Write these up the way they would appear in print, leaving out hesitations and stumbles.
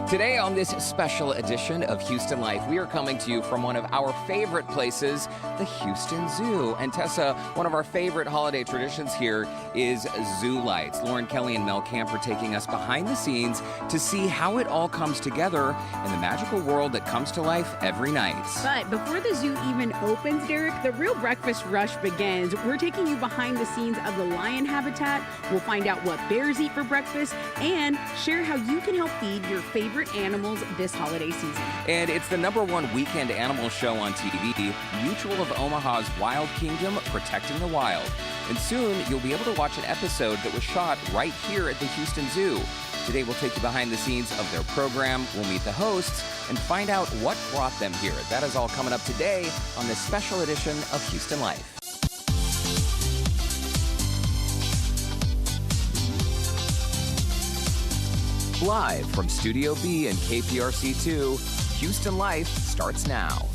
Today on this special edition of Houston Life, we are coming to you from one of our favorite places, the Houston Zoo. And Tessa, one of our favorite holiday traditions here is Zoo Lights. Lauren Kelly and Mel Camp are taking us behind the scenes to see how it all comes together in the magical world that comes to life every night. But before the zoo even opens, Derek, the real breakfast rush begins. We're taking you behind the scenes of the lion habitat. We'll find out what bears eat for breakfast and share how you can help feed your favorite animals this holiday season. And it's the #1 weekend animal show on TV, Mutual of Omaha's Wild Kingdom, Protecting the Wild. And soon you'll be able to watch an episode that was shot right here at the Houston Zoo. Today we'll take you behind the scenes of their program, we'll meet the hosts, and find out what brought them here. That is all coming up today on this special edition of Houston Life. Live from Studio B and KPRC2, Houston Life starts now.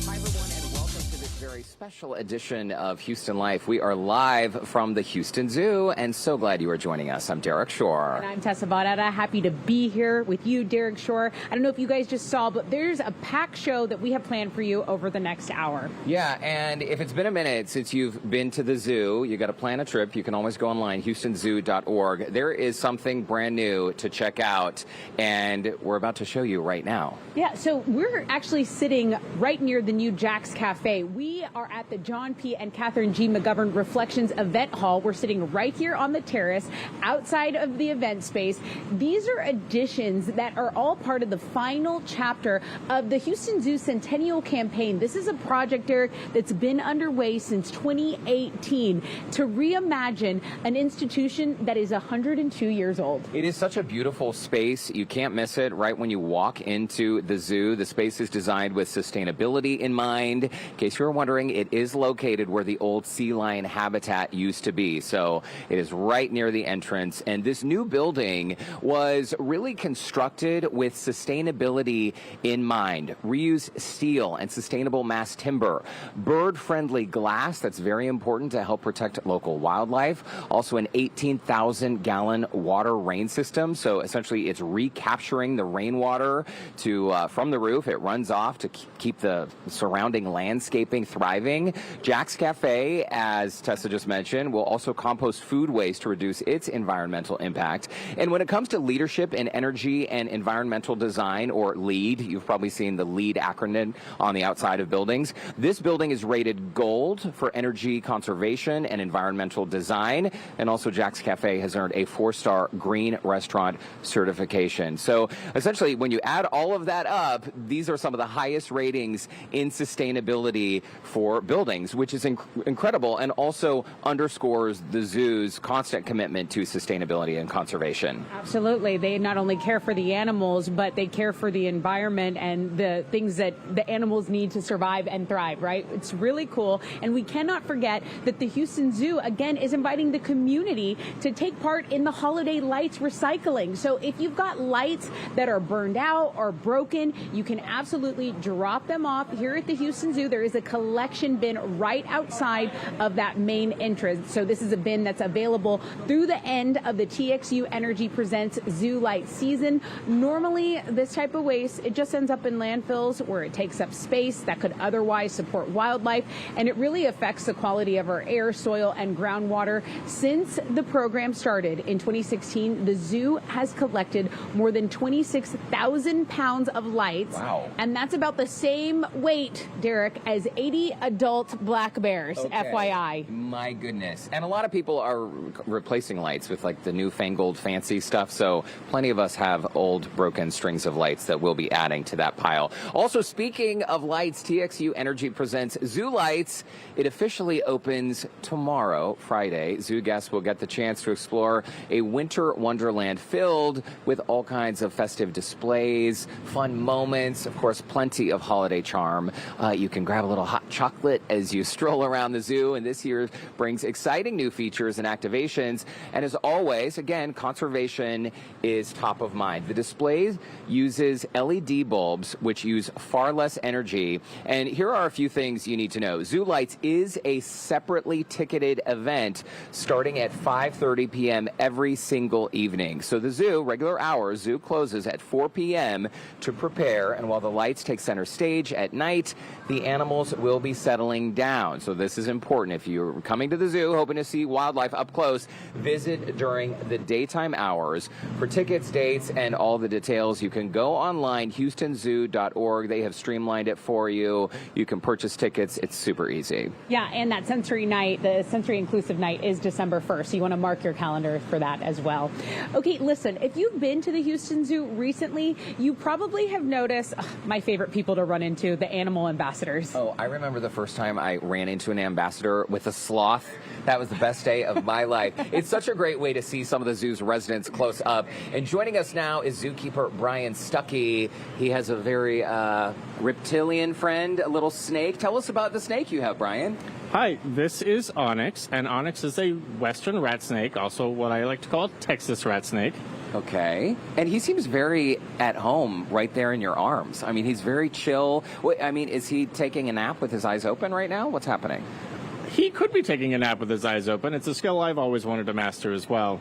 Hi, everyone, and welcome to this very special edition of Houston Life. We are live from the Houston Zoo, and so glad you are joining us. I'm Derek Shore. And I'm Tessa Barrera. Happy to be here with you, Derek Shore. I don't know if you guys just saw, but there's a packed show that we have planned for you over the next hour. Yeah, and if it's been a minute since you've been to the zoo, you got to plan a trip. You can always go online, houstonzoo.org. There is something brand new to check out, and we're about to show you right now. Yeah, so we're actually sitting right near the new Jack's Cafe. We are at the John P. and Catherine G. McGovern Reflections Event Hall. We're sitting right here on the terrace outside of the event space. These are additions that are all part of the final chapter of the Houston Zoo Centennial Campaign. This is a project, Derek, that's been underway since 2018 to reimagine an institution that is 102 years old. It is such a beautiful space. You can't miss it right when you walk into the zoo. The space is designed with sustainability in mind. In case you were wondering, it is located where the old sea lion habitat used to be. So it is right near the entrance. And this new building was really constructed with sustainability in mind. Reuse steel and sustainable mass timber. Bird-friendly glass, that's very important to help protect local wildlife. Also an 18,000-gallon water rain system. So essentially it's recapturing the rainwater from the roof. It runs off to keep the surrounding landscaping thriving. Jack's Cafe, as Tessa just mentioned, will also compost food waste to reduce its environmental impact. And when it comes to leadership in energy and environmental design, or LEED, you've probably seen the LEED acronym on the outside of buildings. This building is rated gold for energy conservation and environmental design. And also Jack's Cafe has earned a 4-star green restaurant certification. So essentially, when you add all of that up, these are some of the highest ratings in sustainability for buildings, which is incredible and also underscores the zoo's constant commitment to sustainability and conservation. Absolutely. They not only care for the animals, but they care for the environment and the things that the animals need to survive and thrive, right? It's really cool. And we cannot forget that the Houston Zoo, again, is inviting the community to take part in the holiday lights recycling. So if you've got lights that are burned out or broken, you can absolutely drop them off here at the Houston Zoo. There is a collection bin right outside of that main entrance. So this is a bin that's available through the end of the TXU Energy Presents Zoo Light season. Normally, this type of waste, it just ends up in landfills where it takes up space that could otherwise support wildlife, and it really affects the quality of our air, soil, and groundwater. Since the program started in 2016, the zoo has collected more than 26,000 pounds of lights. Wow. And that's about the same weight, Derek, as 80 adult black bears, Okay. FYI. My goodness. And a lot of people are replacing lights with like the newfangled fancy stuff. So plenty of us have old broken strings of lights that we'll be adding to that pile. Also, speaking of lights, TXU Energy presents Zoo Lights. It officially opens tomorrow, Friday. Zoo guests will get the chance to explore a winter wonderland filled with all kinds of festive displays, fun moments, of course, plenty of holiday charm. You can grab a little hot chocolate chocolate as you stroll around the zoo, and this year brings exciting new features and activations. And as always, again, conservation is top of mind. The display uses LED bulbs, which use far less energy. And here are a few things you need to know. Zoo Lights is a separately ticketed event starting at 5:30 p.m. every single evening. So the zoo, regular hours, zoo closes at 4 p.m. to prepare, and while the lights take center stage at night, the animals will be settling down. So this is important. If you're coming to the zoo hoping to see wildlife up close, visit during the daytime hours. For tickets, dates, and all the details, you can go online, houstonzoo.org. They have streamlined it for you. You can purchase tickets. It's super easy. Yeah, and that sensory night, the sensory inclusive night, is December 1st. So you want to mark your calendar for that as well. Okay, listen, if you've been to the Houston Zoo recently, you probably have noticed my favorite people to run into, the animal ambassadors. Oh, I remember the first time I ran into an ambassador with a sloth. That was the best day of my life. It's such a great way to see some of the zoo's residents close up. And joining us now is zookeeper Brian Stuckey. He has a very reptilian friend, a little snake. Tell us about the snake you have, Brian. Hi, this is Onyx, and Onyx is a western rat snake, also what I like to call Texas rat snake. Okay. And he seems very at home right there in your arms. I mean, he's very chill. I mean, is he taking a nap with his eyes open right now? What's happening? He could be taking a nap with his eyes open. It's a skill I've always wanted to master as well.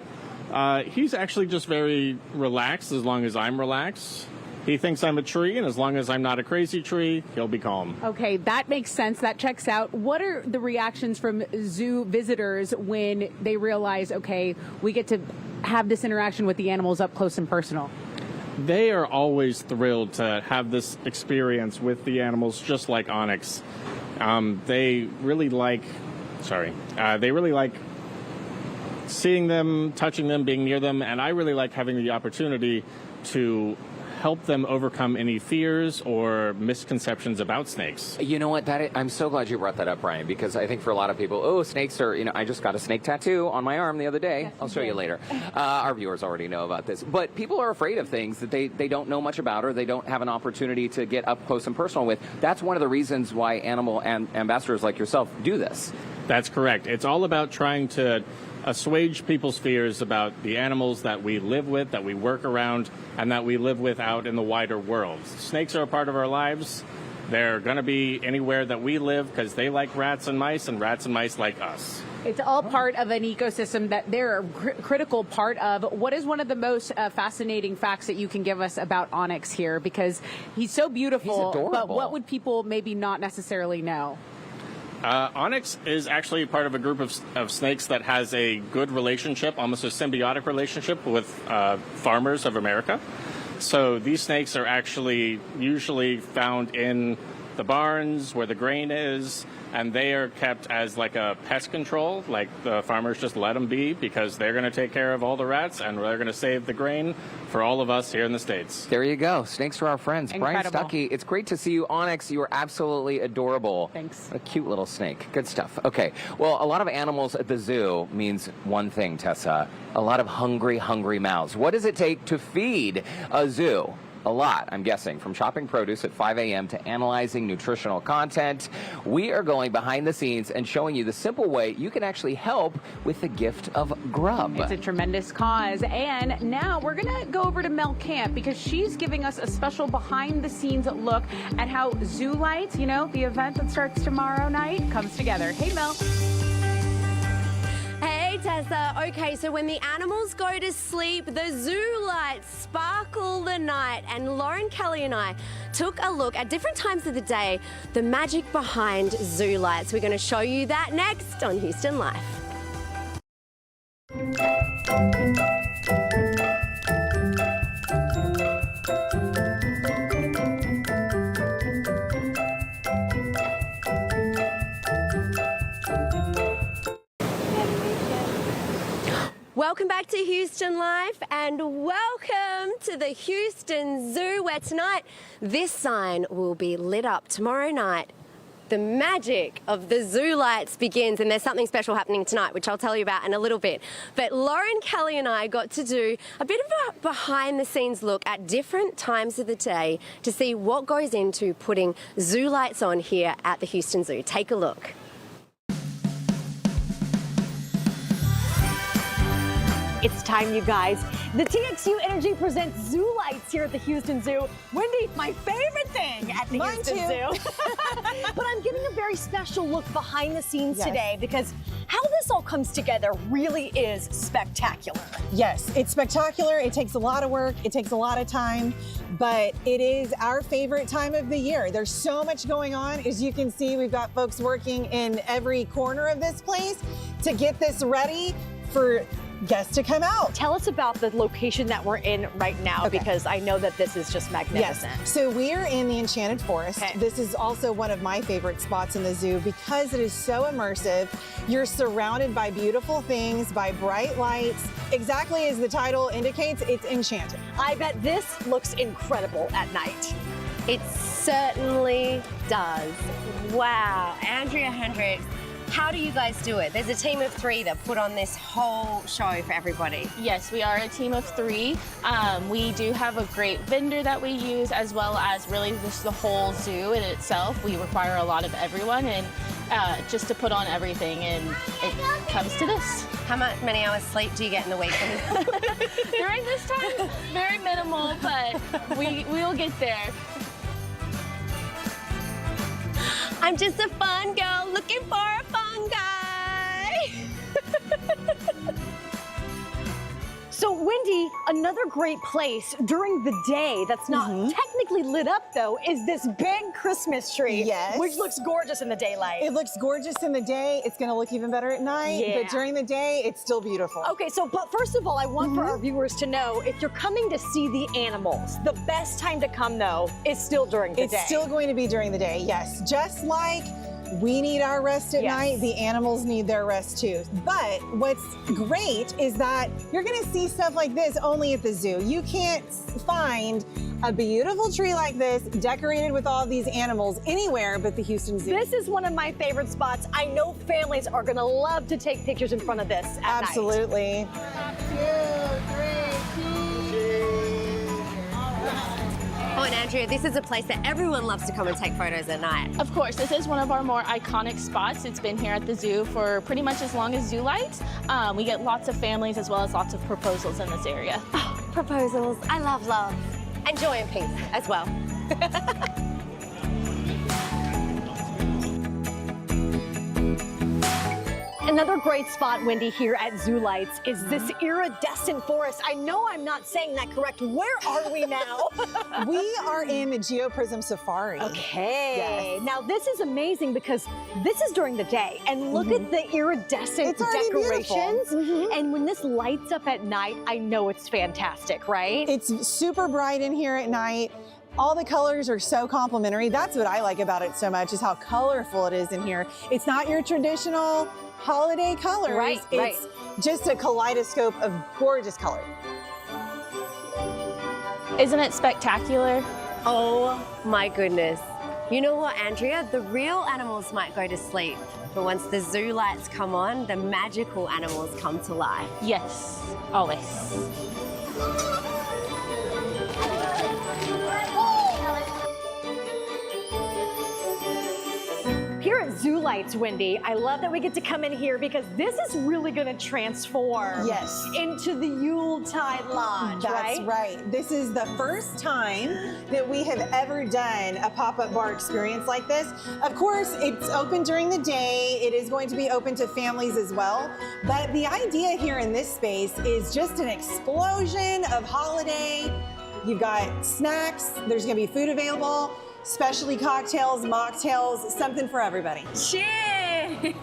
He's actually just very relaxed as long as I'm relaxed. He thinks I'm a tree, and as long as I'm not a crazy tree, he'll be calm. Okay, that makes sense. That checks out. What are the reactions from zoo visitors when they realize, okay, we get to have this interaction with the animals up close and personal? They are always thrilled to have this experience with the animals, just like Onyx. They really like seeing them, touching them, being near them, and I really like having the opportunity to help them overcome any fears or misconceptions about snakes. You know what? I'm so glad you brought that up, Brian, because I think for a lot of people, oh, snakes are, I just got a snake tattoo on my arm the other day. I'll show you later. Our viewers already know about this. But people are afraid of things that they don't know much about or they don't have an opportunity to get up close and personal with. That's one of the reasons why animal ambassadors like yourself do this. That's correct. It's all about trying to assuage people's fears about the animals that we live with, that we work around, and that we live with out in the wider world. Snakes are a part of our lives. They're going to be anywhere that we live because they like rats and mice like us. It's all part of an ecosystem that they're a critical part of. What is one of the most fascinating facts that you can give us about Onyx here? Because he's so beautiful, He's adorable. But what would people maybe not necessarily know? Onyx is actually part of a group of snakes that has a good relationship, almost a symbiotic relationship with farmers of America. So these snakes are actually usually found in the barns where the grain is, and they are kept as like a pest control. Like the farmers just let them be because they're going to take care of all the rats and they're going to save the grain for all of us here in the States. There you go. Snakes are our friends. Incredible. Brian Stuckey, it's great to see you. Onyx, you are absolutely adorable. Thanks. A cute little snake. Good stuff. Okay. Well, a lot of animals at the zoo means one thing, Tessa. A lot of hungry, hungry mouths. What does it take to feed a zoo? A lot, I'm guessing, from chopping produce at 5 a.m. to analyzing nutritional content. We are going behind the scenes and showing you the simple way you can actually help with the gift of grub. It's a tremendous cause. And now we're going to go over to Mel Camp because she's giving us a special behind-the-scenes look at how Zoo Lights, the event that starts tomorrow night, comes together. Hey, Mel. Hey, Tessa. Okay, so when the animals go to sleep, the zoo lights sparkle the night. And Lauren Kelly and I took a look at different times of the day, the magic behind zoo lights. We're going to show you that next on Houston Life. Welcome back to Houston Life and welcome to the Houston Zoo, where tonight this sign will be lit up tomorrow night the magic of the zoo lights begins, and there's something special happening tonight, which I'll tell you about in a little bit. But Lauren, Kelly and I got to do a bit of a behind-the-scenes look at different times of the day to see what goes into putting zoo lights on here at the Houston Zoo. Take a look. It's time, you guys. The TXU Energy presents Zoo Lights here at the Houston Zoo. Wendy, my favorite thing at the Houston Zoo. But I'm getting a very special look behind the scenes today because how this all comes together really is spectacular. Yes, it's spectacular. It takes a lot of work. It takes a lot of time, but it is our favorite time of the year. There's so much going on. As you can see, we've got folks working in every corner of this place to get this ready for guests to come out. Tell us about the location that we're in right now, because I know that this is just magnificent. Yes, so we are in the Enchanted Forest. This is also one of my favorite spots in the zoo because it is so immersive. You're surrounded by beautiful things, by bright lights. Exactly as the title indicates, it's enchanted. I bet this looks incredible at night. It certainly does. Wow, Andrea Hendricks. How do you guys do it? There's a team of 3 that put on this whole show for everybody. Yes, we are a team of 3. We do have a great vendor that we use, as well as really just the whole zoo in itself. We require a lot of everyone, and just to put on everything, and it comes to this. How many hours sleep do you get in the week? During this time, very minimal, but we'll get there. I'm just a fun girl looking for a fun guy. So Wendy, another great place during the day that's not technically lit up though is this big Christmas tree, which looks gorgeous in the daylight. It looks gorgeous in the day. It's going to look even better at night, but during the day, it's still beautiful. Okay, so but first of all, I want for our viewers to know, if you're coming to see the animals, the best time to come though is still during the day. It's still going to be during the day, yes. Just like we need our rest at night, the animals need their rest too. But what's great is that you're gonna see stuff like this only at the zoo. You can't find a beautiful tree like this decorated with all these animals anywhere but the Houston Zoo. This is one of my favorite spots. I know families are gonna love to take pictures in front of this at night. Absolutely. 2, 3, Oh, and Andrea, this is a place that everyone loves to come and take photos at night. Of course, this is one of our more iconic spots. It's been here at the zoo for pretty much as long as Zoo Lights. We get lots of families as well as lots of proposals in this area. Oh, proposals. I love love. And joy and peace as well. Another great spot, Wendy, here at Zoo Lights is this iridescent forest. I know I'm not saying that correct. Where are we now? We are in the Geoprism Safari. Okay. Now this is amazing because this is during the day, and look at the iridescent decorations. And when this lights up at night, I know it's fantastic, right? It's super bright in here at night. All the colors are so complimentary. That's what I like about it so much, is how colorful it is in here. It's not your traditional holiday colors. It's just a kaleidoscope of gorgeous color. Isn't it spectacular? Oh my goodness. You know what, Andrea? The real animals might go to sleep, but once the zoo lights come on, the magical animals come to life. Yes, always. Here at Zoo Lights, Wendy, I love that we get to come in here because this is really going to transform into the Yuletide Lodge, That's right. This is the first time that we have ever done a pop-up bar experience like this. Of course, it's open during the day. It is going to be open to families as well. But the idea here in this space is just an explosion of holiday. You've got snacks. There's going to be food available. Specialty cocktails, mocktails, something for everybody. Cheers!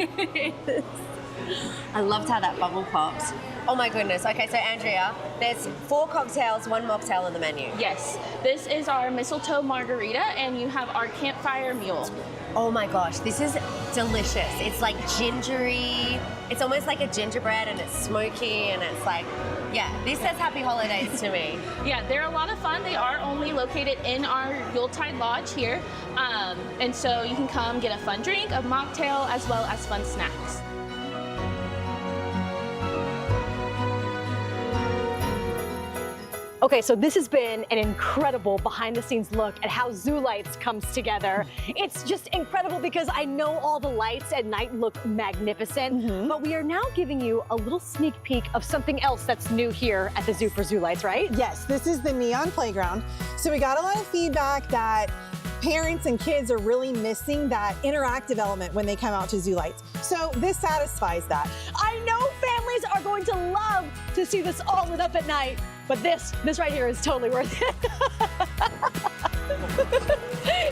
I loved how that bubble popped. Oh my goodness. Okay, so Andrea, there's 4 cocktails, 1 mocktail on the menu. Yes, this is our mistletoe margarita, and you have our campfire mule. Oh my gosh, this is delicious. It's like gingery. It's almost like a gingerbread, and it's smoky, and it's like, yeah, this says happy holidays to me. Yeah, they're a lot of fun. They are only located in our Yuletide Lodge here. And so you can come get a fun drink, a mocktail, as well as fun snacks. Okay, so this has been an incredible behind-the-scenes look at how Zoo Lights comes together. It's just incredible because I know all the lights at night look magnificent, but we are now giving you a little sneak peek of something else that's new here at the Zoo for Zoo Lights, right? Yes, this is the neon playground. So we got a lot of feedback that parents and kids are really missing that interactive element when they come out to Zoo Lights. So this satisfies that. I know families are going to love to see this all lit up at night, but this right here is totally worth it.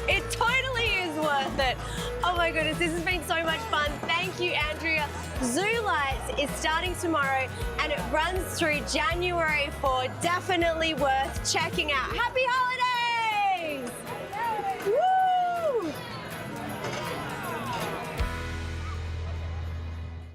It totally is worth it. Oh my goodness, this has been so much fun. Thank you, Andrea. Zoo Lights is starting tomorrow and it runs through January 4. Definitely worth checking out. Happy holidays! Woo!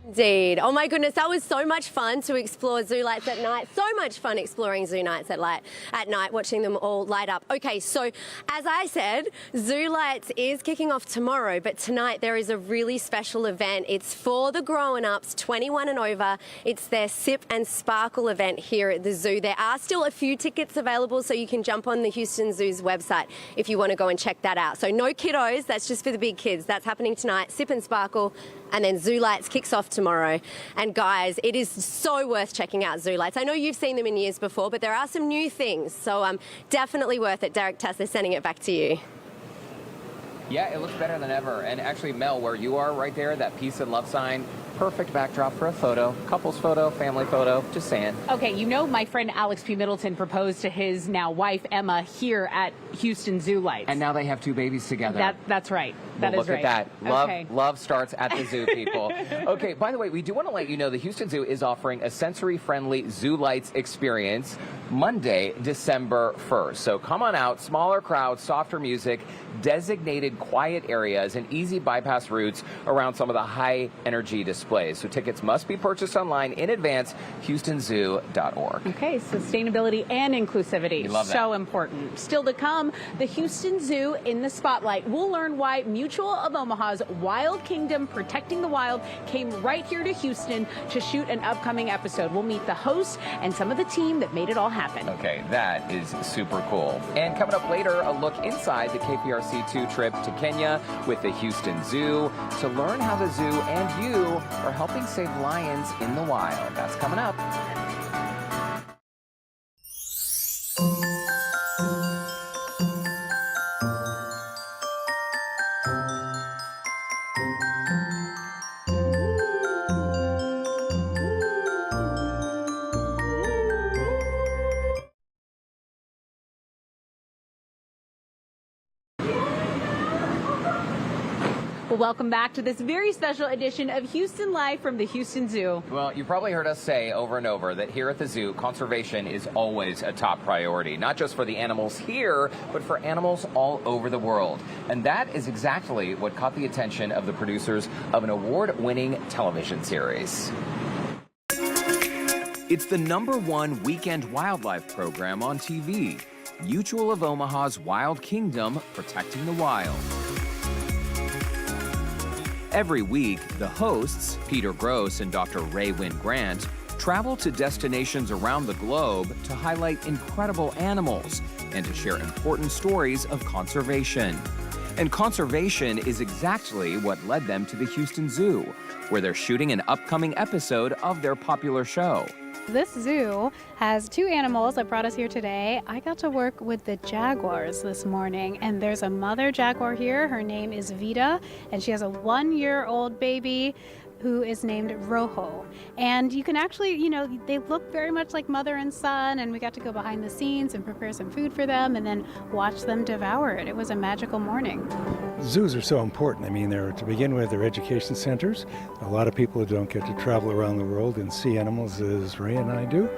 Indeed. Oh my goodness, that was so much fun to explore Zoo Lights at night. So much fun exploring Zoo Nights at night, watching them all light up. Okay, so as I said, Zoo Lights is kicking off tomorrow, but tonight there is a really special event. It's for the grown-ups, 21 and over. It's their Sip and Sparkle event here at the zoo. There are still a few tickets available, so you can jump on the Houston Zoo's website if you want to go and check that out. So no kiddos, that's just for the big kids. That's happening tonight, Sip and Sparkle. And then Zoo Lights kicks off tomorrow. And guys, it is so worth checking out Zoo Lights. I know you've seen them in years before, but there are some new things. So definitely worth it. Derek Tessa, sending it back to you. Yeah, it looks better than ever. And actually, Mel, where you are right there, that peace and love sign, perfect backdrop for a photo. Couples photo, family photo, just saying. Okay, you know my friend Alex P. Middleton proposed to his now wife, Emma, here at Houston Zoo Lights. And now they have two babies together. That's right. Well, That is look right. at that. Okay. Love starts at the zoo, people. Okay, by the way, we do want to let you know the Houston Zoo is offering a sensory-friendly Zoo Lights experience Monday, December 1st. So come on out, smaller crowds, softer music, designated quiet areas, and easy bypass routes around some of the high-energy displays. So tickets must be purchased online in advance, houstonzoo.org. Okay, sustainability and inclusivity. We love that. So important. Still to come, the Houston Zoo in the spotlight. We'll learn why Mutual of Omaha's Wild Kingdom Protecting the Wild came right here to Houston to shoot an upcoming episode. We'll meet the host and some of the team that made it all happen. Okay, that is super cool. And coming up later, a look inside the KPRC2 trip to Kenya with the Houston Zoo to learn how the zoo and you are helping save lions in the wild. That's coming up. Well, welcome back to this very special edition of Houston Live from the Houston Zoo. Well, you've probably heard us say over and over that here at the zoo, conservation is always a top priority, not just for the animals here, but for animals all over the world. And that is exactly what caught the attention of the producers of an award-winning television series. It's the #1 weekend wildlife program on TV, Mutual of Omaha's Wild Kingdom Protecting the Wild. Every week, the hosts, Peter Gross and Dr. Ray Wynn-Grant, travel to destinations around the globe to highlight incredible animals and to share important stories of conservation. And conservation is exactly what led them to the Houston Zoo, where they're shooting an upcoming episode of their popular show. This zoo has two animals that brought us here today. I got to work with the jaguars this morning, and there's a mother jaguar here. Her name is Vita, and she has a 1-year-old baby who is named Rojo. And you can actually, they look very much like mother and son, and we got to go behind the scenes and prepare some food for them and then watch them devour it. It was a magical morning. Zoos are so important. I mean, to begin with, they're education centers. A lot of people don't get to travel around the world and see animals as Ray and I do.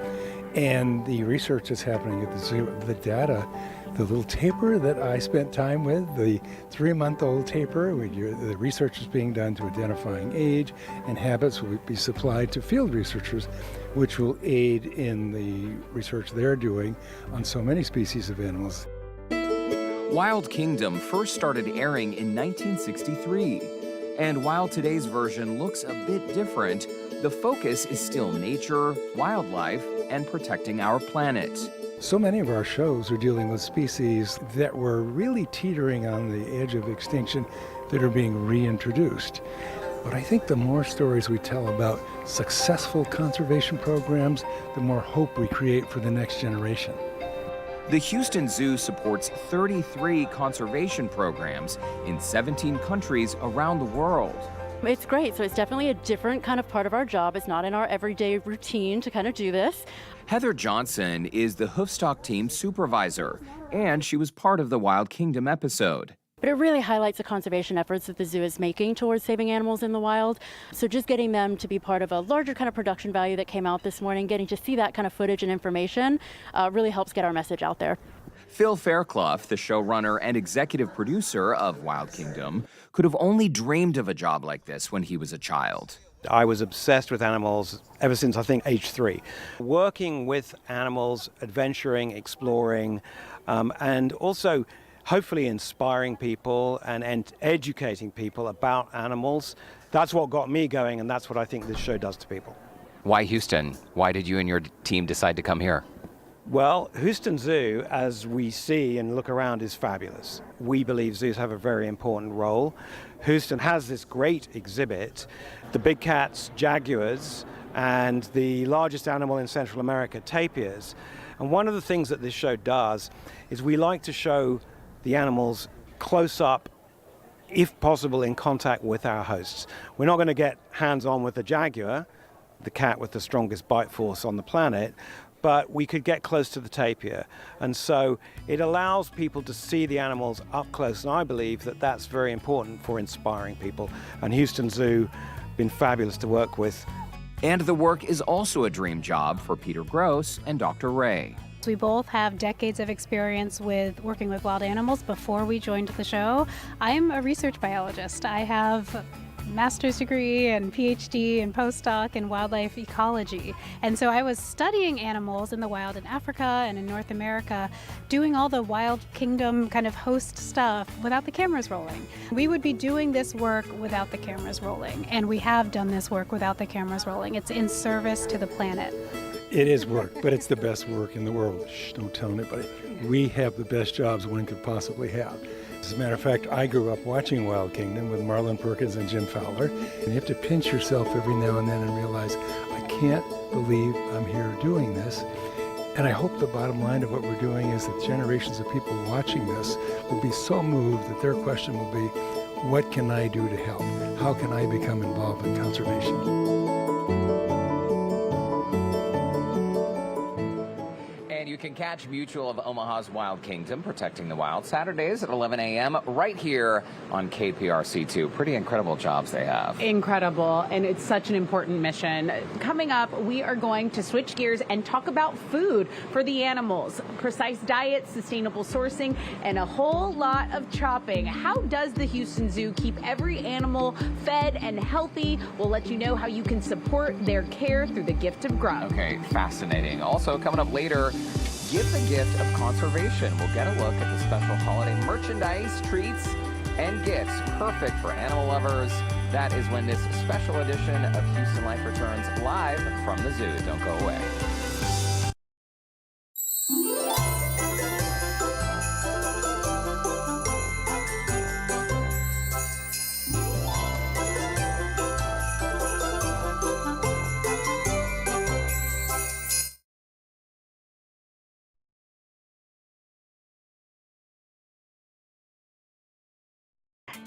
And the research that's happening at the zoo, the data, the little tapir that I spent time with, the 3-month-old tapir, the research is being done to identifying age, and habits will be supplied to field researchers, which will aid in the research they're doing on so many species of animals. Wild Kingdom first started airing in 1963. And while today's version looks a bit different, the focus is still nature, wildlife, and protecting our planet. So many of our shows are dealing with species that were really teetering on the edge of extinction that are being reintroduced. But I think the more stories we tell about successful conservation programs, the more hope we create for the next generation. The Houston Zoo supports 33 conservation programs in 17 countries around the world. It's great. So it's definitely a different kind of part of our job. It's not in our everyday routine to kind of do this. Heather Johnson is the Hoofstock team supervisor, and she was part of the Wild Kingdom episode. But it really highlights the conservation efforts that the zoo is making towards saving animals in the wild. So just getting them to be part of a larger kind of production value that came out this morning, getting to see that kind of footage and information really helps get our message out there. Phil Fairclough, the showrunner and executive producer of Wild Kingdom, could have only dreamed of a job like this when he was a child. I was obsessed with animals ever since, I think, age 3. Working with animals, adventuring, exploring, and also hopefully inspiring people and educating people about animals. That's what got me going, and that's what I think this show does to people. Why Houston? Why did you and your team decide to come here? Well, Houston Zoo, as we see and look around, is fabulous. We believe zoos have a very important role. Houston has this great exhibit, the big cats, jaguars, and the largest animal in Central America, tapirs. And one of the things that this show does is we like to show the animals close up, if possible, in contact with our hosts. We're not going to get hands-on with the jaguar, the cat with the strongest bite force on the planet, but we could get close to the tapir. And so it allows people to see the animals up close, and I believe that that's very important for inspiring people. And Houston Zoo, been fabulous to work with. And the work is also a dream job for Peter Gross and Dr. Ray. We both have decades of experience with working with wild animals before we joined the show. I'm a research biologist. I have master's degree and PhD and postdoc in wildlife ecology. And so I was studying animals in the wild in Africa and in North America, doing all the Wild Kingdom kind of host stuff without the cameras rolling. We would be doing this work without the cameras rolling, and we have done this work without the cameras rolling. It's in service to the planet. It is work, but it's the best work in the world. Shh, don't tell anybody. We have the best jobs one could possibly have. As a matter of fact, I grew up watching Wild Kingdom with Marlon Perkins and Jim Fowler. And you have to pinch yourself every now and then and realize, I can't believe I'm here doing this. And I hope the bottom line of what we're doing is that generations of people watching this will be so moved that their question will be, what can I do to help? How can I become involved in conservation? You can catch Mutual of Omaha's Wild Kingdom, Protecting the Wild, Saturdays at 11 a.m. right here on KPRC2. Pretty incredible jobs they have. Incredible, and it's such an important mission. Coming up, we are going to switch gears and talk about food for the animals. Precise diets, sustainable sourcing, and a whole lot of chopping. How does the Houston Zoo keep every animal fed and healthy? We'll let you know how you can support their care through the gift of grub. Okay, fascinating. Also, coming up later, give the gift of conservation. We'll get a look at the special holiday merchandise, treats, and gifts perfect for animal lovers. That is when this special edition of Houston Life returns live from the zoo. Don't go away.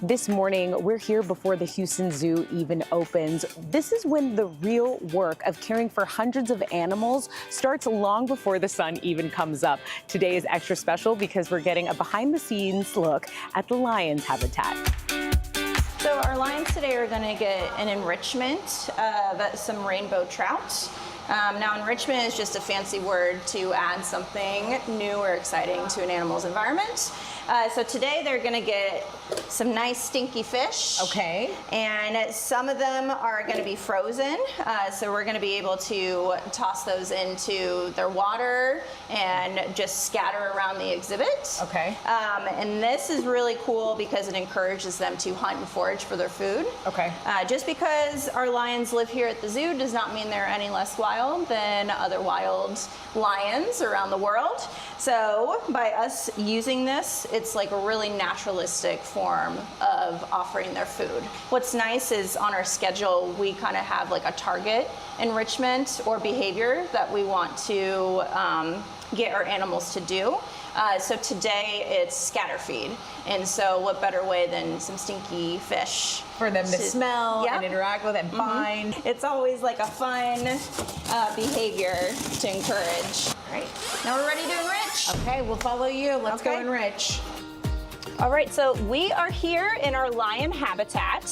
This morning, we're here before the Houston Zoo even opens. This is when the real work of caring for hundreds of animals starts long before the sun even comes up. Today is extra special because we're getting a behind-the-scenes look at the lion's habitat. So our lions today are going to get an enrichment of some rainbow trout. Now, enrichment is just a fancy word to add something new or exciting to an animal's environment. So today they're gonna get some nice stinky fish. Okay. And some of them are gonna be frozen. So we're gonna be able to toss those into their water and just scatter around the exhibit. Okay. And this is really cool because it encourages them to hunt and forage for their food. Okay. Just because our lions live here at the zoo does not mean they're any less wild than other wild lions around the world. So by us using this, it's like a really naturalistic form of offering their food. What's nice is on our schedule, we kind of have like a target enrichment or behavior that we want to get our animals to do. So today it's scatter feed. And so what better way than some stinky fish For them to smell Yep. and interact with and find. It's always like a fun behavior to encourage. All right, now we're ready to enrich. Okay, we'll follow you. Let's go Okay. enrich. All right, so we are here in our lion habitat.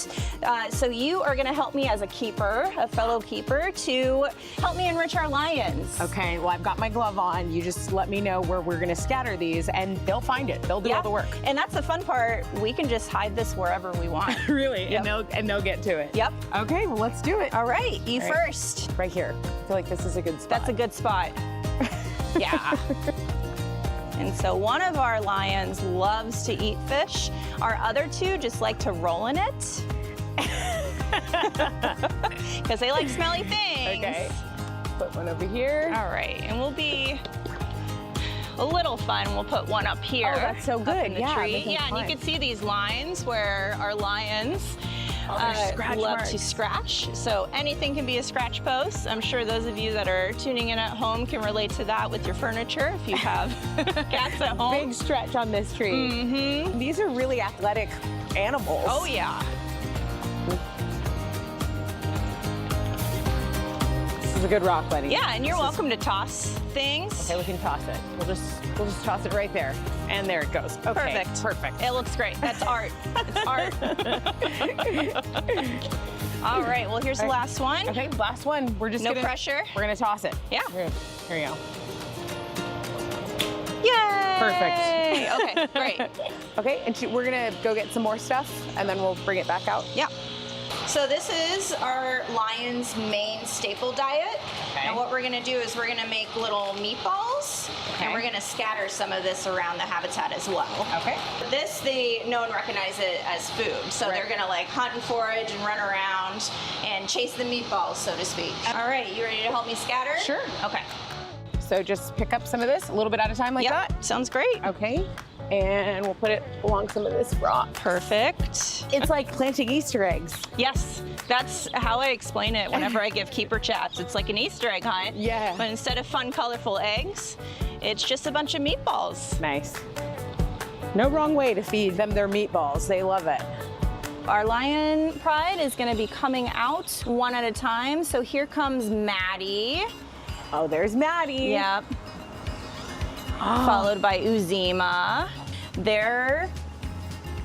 So you are gonna help me as a keeper, a fellow keeper, to help me enrich our lions. Okay, well, I've got my glove on. You just let me know where we're gonna scatter these and they'll find it. They'll do all the work. And that's the fun part. We can just hide this wherever we want. Really? Yep. And they'll get to it. Yep. Okay, well, let's do it. All right, you All right. first. Right here. I feel like this is a good spot. That's a good spot. Yeah. And so one of our lions loves to eat fish. Our other two just like to roll in it. Because they like smelly things. Okay. Put one over here. All right, and we'll be a little fun. We'll put one up here. Oh, that's so up good. in the Yeah, tree. making Yeah, and you fun. can see these lines where our lions scratch love marks. to scratch. So anything can be a scratch post. I'm sure those of you that are tuning in at home can relate to that with your furniture if you have cats at home. Big stretch on this tree. Mm-hmm. These are really athletic animals. Oh, yeah. This is a good rock, Lenny. Yeah, and you're welcome to toss things. Okay, we can toss it. We'll just toss it right there. And there it goes. Okay, Perfect. Perfect. It looks great. That's art. It's art. All right, well, here's the last one. Okay, last one. We're just No gonna, pressure. We're gonna toss it. Yeah. Here you go. Yay! Perfect. Okay, great. Okay, and we're gonna go get some more stuff, and then we'll bring it back out. Yeah. So this is our lion's main staple diet. Okay. And what we're gonna do is we're gonna make little meatballs, Okay. and we're gonna scatter some of this around the habitat as well. Okay. This, they know and recognize it as food. So Right. they're gonna like hunt and forage and run around and chase the meatballs, so to speak. All right, you ready to help me scatter? Sure. Okay. So just pick up some of this, a little bit at a time like that. Sounds great. Okay. And we'll put it along some of this rock. Perfect. It's like planting Easter eggs. Yes, that's how I explain it whenever I give keeper chats. It's like an Easter egg hunt. Yeah. But instead of fun, colorful eggs, it's just a bunch of meatballs. Nice. No wrong way to feed them their meatballs. They love it. Our lion pride is gonna be coming out one at a time. So here comes Maddie. Oh, there's Maddie. Yep. Followed by Uzima. Their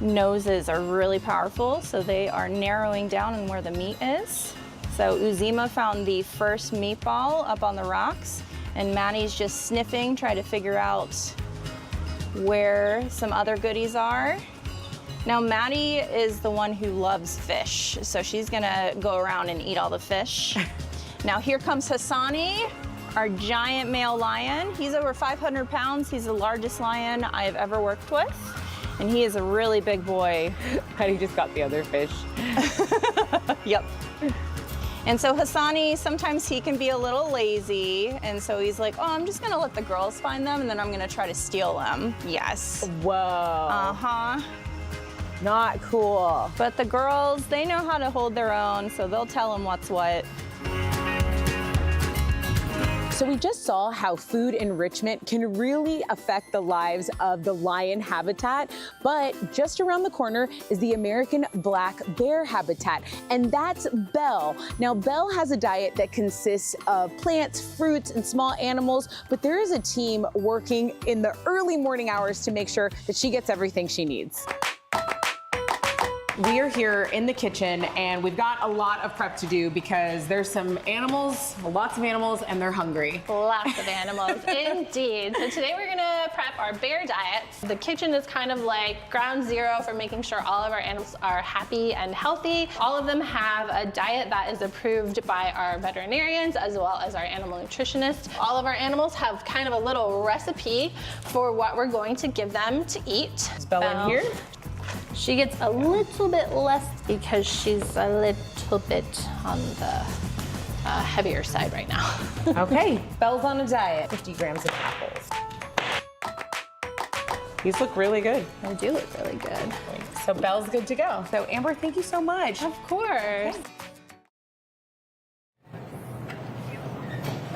noses are really powerful, so they are narrowing down on where the meat is. So Uzima found the first meatball up on the rocks, and Maddie's just sniffing, trying to figure out where some other goodies are. Now Maddie is the one who loves fish, so she's gonna go around and eat all the fish. Now here comes Hassani, our giant male lion. He's over 500 pounds. He's the largest lion I have ever worked with. And he is a really big boy. But he just got the other fish. Yep. And so Hassani, sometimes he can be a little lazy. And so he's like, oh, I'm just gonna let the girls find them and then I'm gonna try to steal them. Yes. Whoa. Uh-huh. Not cool. But the girls, they know how to hold their own, so they'll tell him what's what. So we just saw how food enrichment can really affect the lives of the lion habitat, but just around the corner is the American black bear habitat, and that's Belle. Now, Belle has a diet that consists of plants, fruits, and small animals, but there is a team working in the early morning hours to make sure that she gets everything she needs. We are here in the kitchen and we've got a lot of prep to do because there's some animals, lots of animals, and they're hungry. Lots of animals, indeed. So today we're gonna prep our bear diet. The kitchen is kind of like ground zero for making sure all of our animals are happy and healthy. All of them have a diet that is approved by our veterinarians as well as our animal nutritionists. All of our animals have kind of a little recipe for what we're going to give them to eat. Is Belle in here? She gets a little bit less because she's a little bit on the heavier side right now. Okay, Belle's on a diet. 50 grams of apples. These look really good. They do look really good. So Belle's good to go. So Amber, thank you so much. Of course.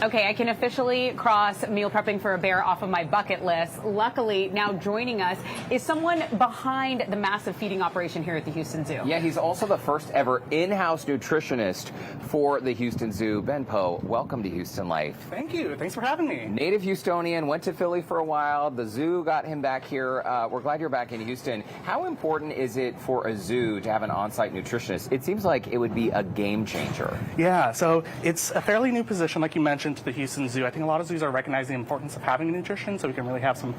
Okay, I can officially cross meal prepping for a bear off of my bucket list. Luckily, now joining us is someone behind the massive feeding operation here at the Houston Zoo. Yeah, he's also the first ever in-house nutritionist for the Houston Zoo. Ben Poe, welcome to Houston Life. Thank you. Thanks for having me. Native Houstonian, went to Philly for a while. The zoo got him back here. We're glad you're back in Houston. How important is it for a zoo to have an on-site nutritionist? It seems like it would be a game changer. Yeah, so it's a fairly new position, like you mentioned, to the Houston Zoo. I think a lot of zoos are recognizing the importance of having nutrition so we can really have some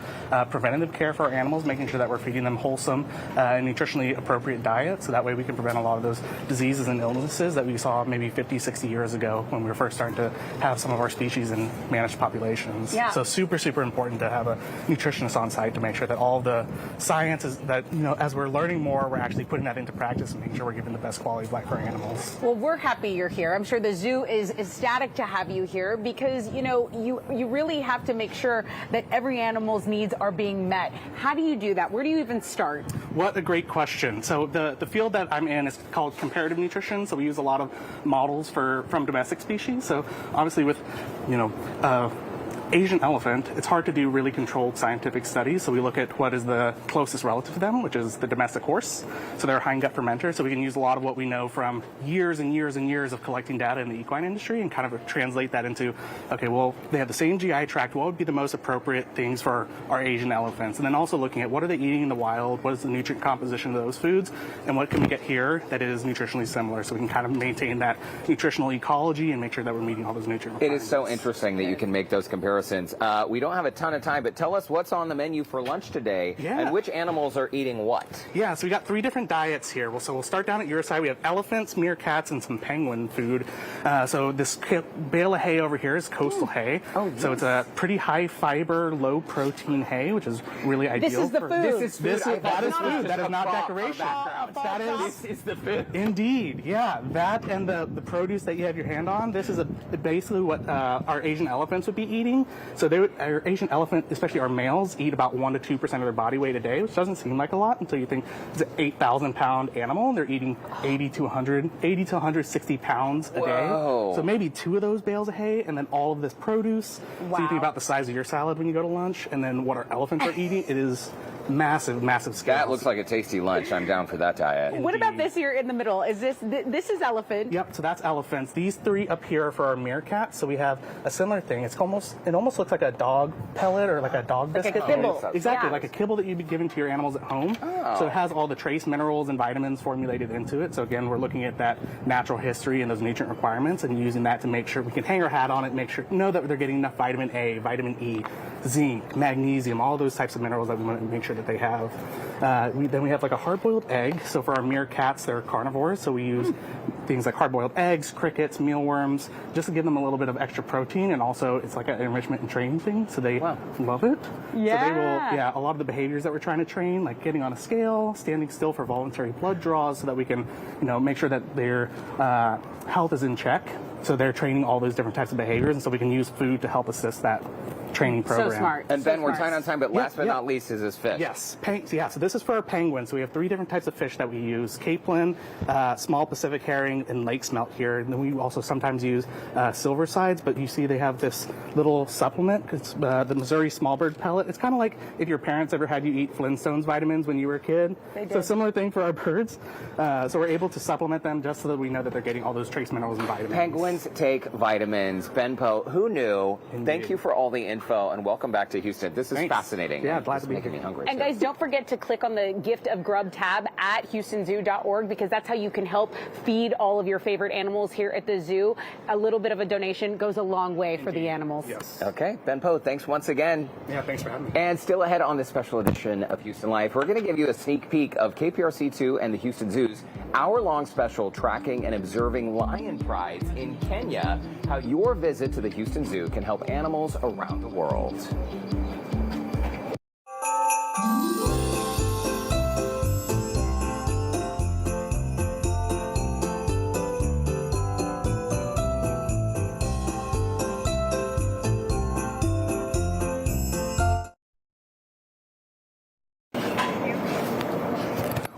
preventative care for our animals, making sure that we're feeding them wholesome and nutritionally appropriate diet, so that way we can prevent a lot of those diseases and illnesses that we saw maybe 50, 60 years ago when we were first starting to have some of our species in managed populations. Yeah. So super, super important to have a nutritionist on site to make sure that all the science is that, you know, as we're learning more, we're actually putting that into practice and making sure we're giving the best quality of life for our animals. Well, we're happy you're here. I'm sure the zoo is ecstatic to have you here because, you know, you really have to make sure that every animal's needs are being met. How do you do that? Where do you even start? What a great question. So the field that I'm in is called comparative nutrition. So we use a lot of models from domestic species. So obviously with, you know, Asian elephant, it's hard to do really controlled scientific studies, so we look at what is the closest relative to them, which is the domestic horse. So they're a hindgut fermenter, so we can use a lot of what we know from years and years and years of collecting data in the equine industry and kind of translate that into, okay, well, they have the same GI tract, what would be the most appropriate things for our Asian elephants? And then also looking at what are they eating in the wild, what is the nutrient composition of those foods, and what can we get here that is nutritionally similar, so we can kind of maintain that nutritional ecology and make sure that we're meeting all those nutrient requirements. It is so interesting that you can make those comparisons. We don't have a ton of time, but tell us what's on the menu for lunch today and which animals are eating what. Yeah, so we got 3 different diets here. So we'll start down at your side. We have elephants, meerkats, and some penguin food. So this bale of hay over here is coastal hay. Oh, yes. So it's a pretty high fiber, low protein hay, which is really ideal. This is the food. That is food. That is not decoration. This is the food. Indeed, yeah. That and the produce that you have your hand on, this is basically what our Asian elephants would be eating. So our Asian elephant, especially our males, eat about 1 to 2% of their body weight a day, which doesn't seem like a lot until you think it's an 8,000-pound animal, and they're eating 80 to 160 pounds a day. So maybe 2 of those bales of hay, and then all of this produce. Wow. So you think about the size of your salad when you go to lunch, and then what our elephants are eating. It is massive, massive scale. That looks like a tasty lunch. I'm down for that diet. What about this here in the middle? Is this is elephant? Yep, so that's elephants. These 3 up here are for our meerkats. So we have a similar thing. It almost looks like a dog pellet or like a dog biscuit. Like a kibble. Exactly, like a kibble that you'd be giving to your animals at home. So it has all the trace minerals and vitamins formulated into it. So again, we're looking at that natural history and those nutrient requirements and using that to make sure we can hang our hat on it, know that they're getting enough vitamin A, vitamin E, zinc, magnesium, all those types of minerals that we want to make sure that they have. Then we have like a hard-boiled egg. So for our meerkats, they're carnivores. So we use things like hard-boiled eggs, crickets, mealworms, just to give them a little bit of extra protein. And also it's like an enrichment and training thing. So they love it. Yeah. So they will, a lot of the behaviors that we're trying to train, like getting on a scale, standing still for voluntary blood draws so that we can, make sure that their health is in check. So they're training all those different types of behaviors. And so we can use food to help assist that training program. So smart. And Ben, we're tight on time, but last but not least is this fish. Yes. So this is for our penguins. So we have 3 different types of fish that we use. Capelin, small Pacific herring, and lake smelt here. And then we also sometimes use silver sides, but you see they have this little supplement. It's the Missouri smallbird pellet. It's kind of like if your parents ever had you eat Flintstones vitamins when you were a kid. They did. So similar thing for our birds. So we're able to supplement them just so that we know that they're getting all those trace minerals and vitamins. Penguins take vitamins. Ben Poe, who knew? Indeed. Thank you for all the info. info, and welcome back to Houston. This is fascinating. Yeah, glad to be making me hungry. And guys, don't forget to click on the Gift of Grub tab at HoustonZoo.org because that's how you can help feed all of your favorite animals here at the zoo. A little bit of a donation goes a long way for the animals. Yes. Okay, Ben Poe, thanks once again. Yeah, thanks for having me. And still ahead on this special edition of Houston Life, we're going to give you a sneak peek of KPRC2 and the Houston Zoo's hour-long special tracking and observing lion prides in Kenya, how your visit to the Houston Zoo can help animals around the world.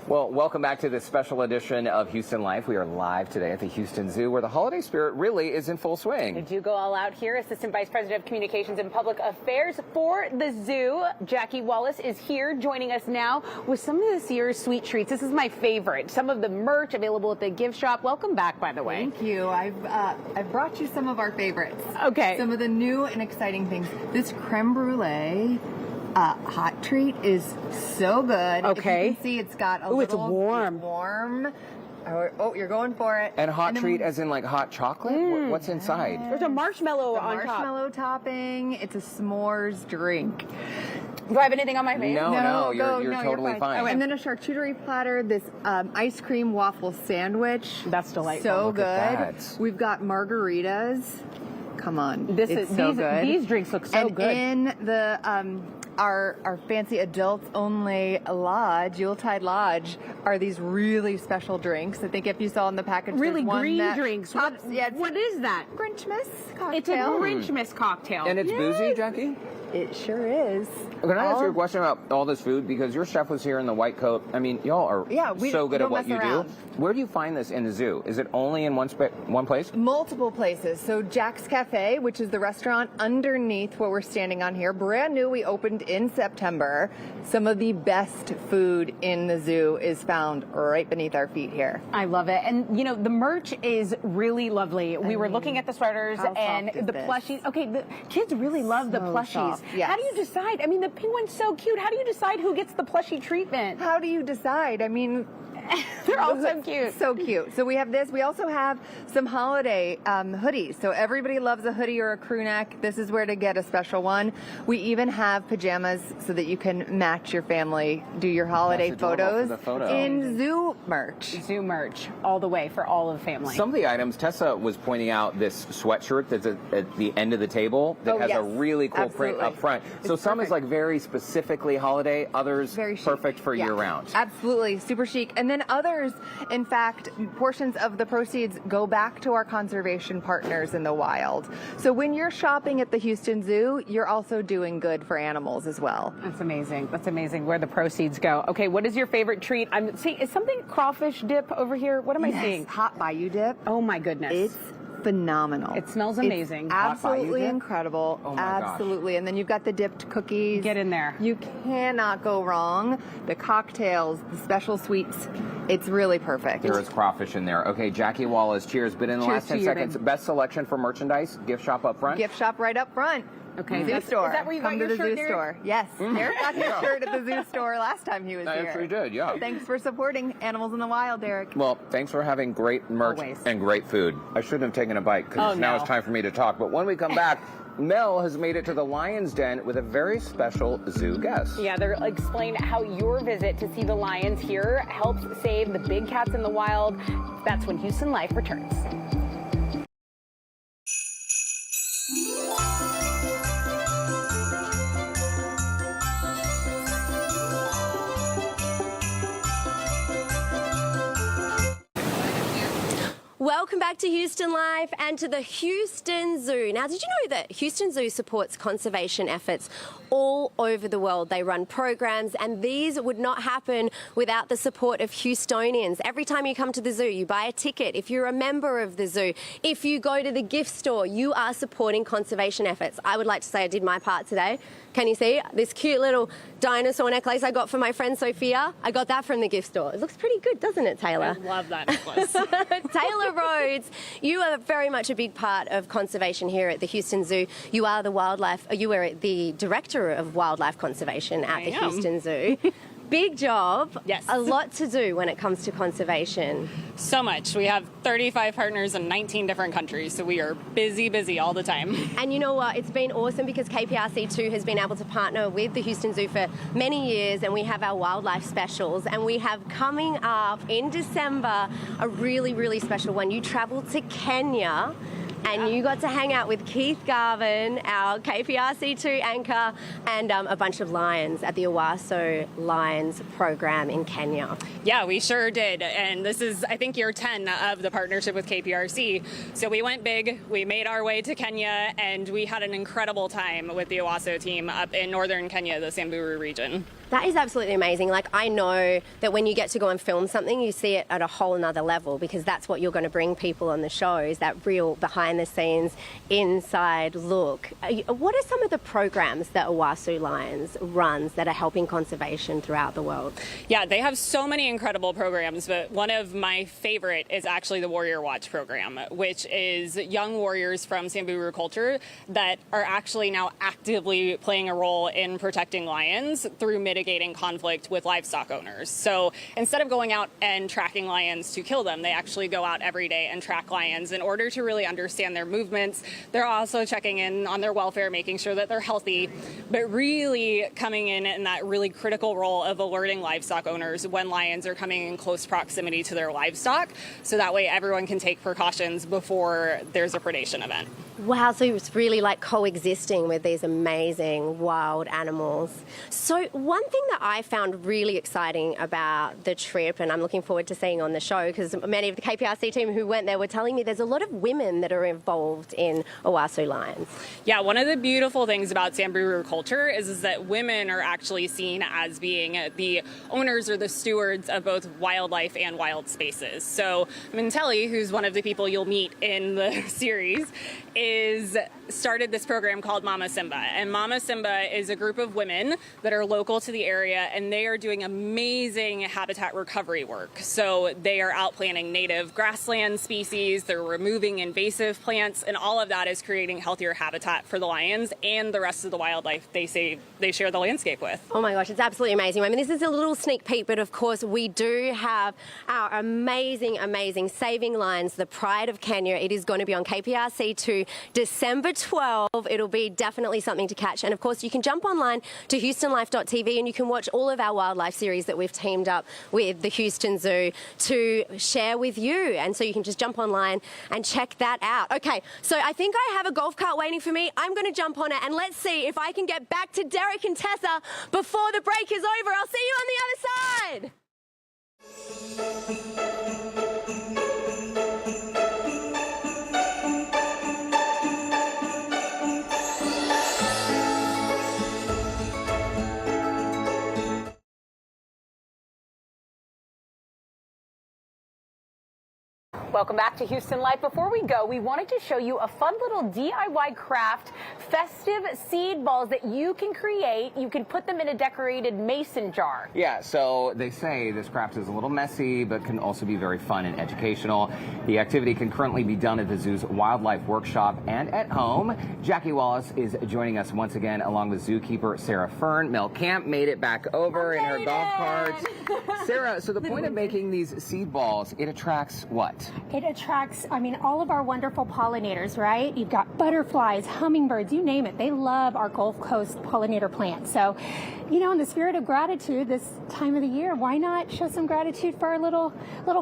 Well, welcome back to this special edition of Houston Life. We are live today at the Houston Zoo, where the holiday spirit really is in full swing. They do go all out here. Assistant Vice President of Communications and Public Affairs for the zoo, Jackie Wallace, is here joining us now with some of this year's sweet treats. This is my favorite. Some of the merch available at the gift shop. Welcome back, by the way. Thank you. I've brought you some of our favorites. Okay. Some of the new and exciting things. This creme brulee hot treat is so good. Okay. You can see it's got a Ooh, little... it's warm. Warm. Oh, you're going for it. And hot treat as in like hot chocolate? What's inside? There's a marshmallow The on marshmallow topping. It's a s'mores drink. Do I have anything on my face? No, you're totally fine. Oh, and then a charcuterie platter, this ice cream waffle sandwich. That's delightful. So Look good. at that. We've got margaritas. Come on. It's so good. These drinks look so and good. in the our fancy adults only lodge, Yuletide Lodge, are these really special drinks. I think if you saw in the package, Really there's one green that drinks. pops- What is that? Grinchmas cocktail. It's a Grinchmas cocktail. And it's boozy, Jackie? It sure is. Can I ask you a All- question about all this food? Because your chef was here in the white coat. I mean, y'all are so good we at don't what you mess around. do. Where do you find this in the zoo? Is it only in one place? Multiple places. So Jack's Cafe, which is the restaurant underneath what we're standing on here, brand new. We opened in September. Some of the best food in the zoo is found right beneath our feet here. I love it. And, you know, the merch is really lovely. We were looking at the sweaters how and soft is the this? plushies. Okay, the kids really love the So plushies. soft, yes. How do you decide? I mean, the penguin's so cute. How do you decide who gets the plushie treatment? How do you decide? I mean, They're all so cute. So cute. So we have this. We also have some holiday hoodies. So everybody loves a hoodie or a crew neck. This is where to get a special one. We even have pajamas so that you can match your family, do your holiday That's adorable photos for the photo. in zoo merch. Zoo merch all the way for all of the family. Some of the items, Tessa was pointing out this sweatshirt that's at the end of the table that has a really cool print Absolutely. up front. So It's some is perfect. like very specifically holiday, others Very chic. perfect for Yeah. year round. Absolutely, super chic. And then others, in fact, portions of the proceeds go back to our conservation partners in the wild. So when you're shopping at the Houston Zoo, you're also doing good for animals as well. That's amazing. That's amazing where the proceeds go. Okay, what is your favorite treat? I'm seeing, is something crawfish dip over here? What am I seeing? Hot Bayou dip. Oh my goodness. It's phenomenal. It smells It's amazing. absolutely dip? incredible. Oh my gosh. Absolutely. And then you've got the dipped cookies. Get in there. You cannot go wrong. The cocktails, the special sweets. It's really perfect. There is crawfish in there. Okay, Jackie Wallace, cheers. But in the Cheers last to 10 you, seconds, babe. best selection for merchandise, gift shop up front. Gift shop right up front. Okay, Zoo that's- store. is that where you Come got to your the shirt, zoo Derek? store. Yes. Derek got his shirt at the zoo store last time he was I here. actually did, yeah. Thanks for supporting Animals in the Wild, Derek. Well, thanks for having great merch Always. and great food. I shouldn't have taken a bite because Oh, now no. it's time for me to talk. But when we come back, Mel has made it to the Lion's Den with a very special zoo guest. Yeah, they'll explain how your visit to see the lions here helps save the big cats in the wild. That's when Houston Life returns. Welcome back to Houston Life and to the Houston Zoo. Now, did you know that Houston Zoo supports conservation efforts all over the world? They run programs, and these would not happen without the support of Houstonians. Every time you come to the zoo, you buy a ticket. If you're a member of the zoo, if you go to the gift store, you are supporting conservation efforts. I would like to say I did my part today. Can you see this cute little dinosaur necklace I got for my friend Sophia? I got that from the gift store. It looks pretty good, doesn't it, Taylor? I love that necklace. Taylor Jennifer Rhodes, you are very much a big part of conservation here at the Houston Zoo. You are you are the director of wildlife conservation at the Houston Zoo. Big job. Yes. A lot to do when it comes to conservation. So much. We have 35 partners in 19 different countries, so we are busy all the time. And you know what? It's been awesome because KPRC2 has been able to partner with the Houston Zoo for many years, and we have our wildlife specials, and we have coming up in December a really, really special one. You travel to Kenya. And you got to hang out with Keith Garvin, our KPRC2 anchor, and a bunch of lions at the Owasso Lions program in Kenya. Yeah, we sure did. And this is, I think, year 10 of the partnership with KPRC. So we went big, we made our way to Kenya, and we had an incredible time with the Owasso team up in northern Kenya, the Samburu region. That is absolutely amazing. Like, I know that when you get to go and film something, you see it at a whole nother level, because that's what you're going to bring people on the show, is that real behind the scenes, inside look. What are some of the programs that Owasso Lions runs that are helping conservation throughout the world? Yeah, they have so many incredible programs, but one of my favorite is actually the Warrior Watch program, which is young warriors from Samburu culture that are actually now actively playing a role in protecting lions through mitigating conflict with livestock owners. So instead of going out and tracking lions to kill them, they actually go out every day and track lions in order to really understand their movements. They're also checking in on their welfare, making sure that they're healthy, but really coming in that really critical role of alerting livestock owners when lions are coming in close proximity to their livestock, so that way everyone can take precautions before there's a predation event. Wow, so it's really like coexisting with these amazing wild animals. So one thing that I found really exciting about the trip, and I'm looking forward to seeing on the show, because many of the KPRC team who went there were telling me there's a lot of women that are involved in Owasso Lions. Yeah, one of the beautiful things about Samburu culture is that women are actually seen as being the owners or the stewards of both wildlife and wild spaces. So Minteli, who's one of the people you'll meet in the series, started this program called Mama Simba. And Mama Simba is a group of women that are local to the area, and they are doing amazing habitat recovery work. So they are out planting native grassland species, they're removing invasive plants, and all of that is creating healthier habitat for the lions and the rest of the wildlife they share the landscape with. Oh my gosh, it's absolutely amazing. I mean, this is a little sneak peek, but of course we do have our amazing Saving Lions, the Pride of Kenya. It is going to be on KPRC2 December 12. It'll be definitely something to catch. And of course, you can jump online to HoustonLife.tv and you can watch all of our wildlife series that we've teamed up with the Houston Zoo to share with you. And so you can just jump online and check that out. Okay, so I think I have a golf cart waiting for me. I'm going to jump on it and let's see if I can get back to Derek and Tessa before the break is over. I'll see you on the other side. Welcome back to Houston Life. Before we go, we wanted to show you a fun little DIY craft, festive seed balls that you can create. You can put them in a decorated mason jar. Yeah, so they say this craft is a little messy, but can also be very fun and educational. The activity can currently be done at the zoo's wildlife workshop and at home. Jackie Wallace is joining us once again, along with zookeeper Sarah Fern. Mel Camp made it back over in her golf cart. Sarah, so the point of making these seed balls, it attracts what? It attracts, all of our wonderful pollinators, right? You've got butterflies, hummingbirds, you name it. They love our Gulf Coast pollinator plants. So, in the spirit of gratitude this time of the year, why not show some gratitude for our little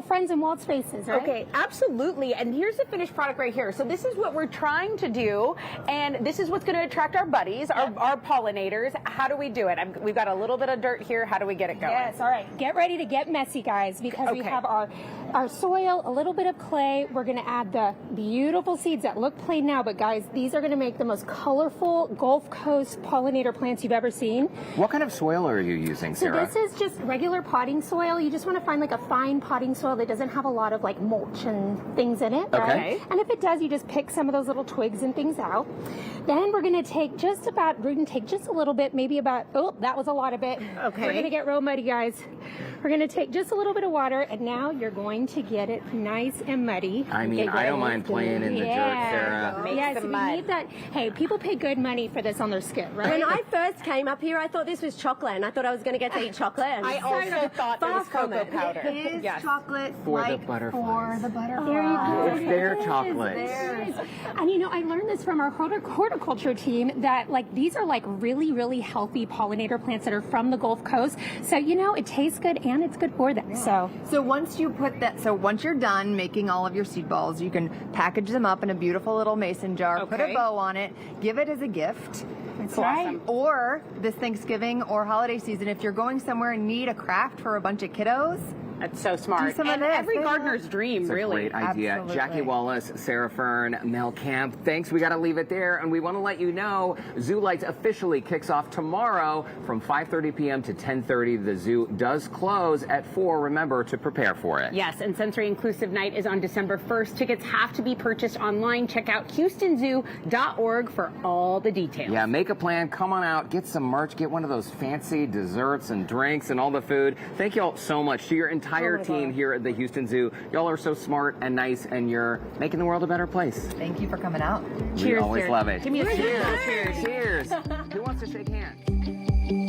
friends in wild spaces, right? Okay, absolutely. And here's the finished product right here. So this is what we're trying to do, and this is what's going to attract our buddies, our pollinators. How do we do it? We've got a little bit of dirt here. How do we get it going? Yes, all right. Get ready to get messy, guys, because we have our soil, a little bit of clay. We're going to add the beautiful seeds that look plain now, but guys, these are going to make the most colorful Gulf Coast pollinator plants you've ever seen. What kind kind of soil are you using, So Sarah? this is just regular potting soil. You just want to find like a fine potting soil that doesn't have a lot of like mulch and things in it, right? Okay. And if it does, you just pick some of those little twigs and things out. Then we're going to take just a little bit, maybe about, oh, that was a lot of it. Okay. We're going to get real muddy, guys. We're going to take just a little bit of water, and now you're going to get it nice and muddy. I mean, I don't mind playing in the dirt, Sarah. Yes, if you need that. Hey, people pay good money for this on their skin, right? When I first came up here, I thought this was chocolate, and I thought I was going to get to eat chocolate. And I also thought it was cocoa powder. It is Yes. chocolate For the like butterflies. for the butterflies. There you go. It's their chocolate. And you know, I learned this from our horticulture team that like these are like really, really healthy pollinator plants that are from the Gulf Coast. So you know, it tastes good and it's good for them. So once you're done making all of your seed balls, you can package them up in a beautiful little mason jar, put a Okay. bow on it, give it as a gift. that's right. Or this Thanksgiving or holiday season, if you're going somewhere and need a craft for a bunch of kiddos, That's so smart. Do some of And this. every They gardener's dream, It's a really. great idea. Absolutely. Jackie Wallace, Sarah Fern, Mel Camp, thanks. We got to leave it there. And we want to let you know Zoo Lights officially kicks off tomorrow from 5:30 p.m. to 10:30. The zoo does close at 4. Remember to prepare for it. Yes, and Sensory Inclusive Night is on December 1st. Tickets have to be purchased online. Check out houstonzoo.org for all the details. Yeah, make a plan. Come on out. Get some merch. Get one of those fancy desserts and drinks and all the food. Thank you all so much to your entire team here at the Houston Zoo. Y'all are so smart and nice, and you're making the world a better place. thank you for coming out. We always love it. Give me a cheers. Cheers. Who wants to shake hands?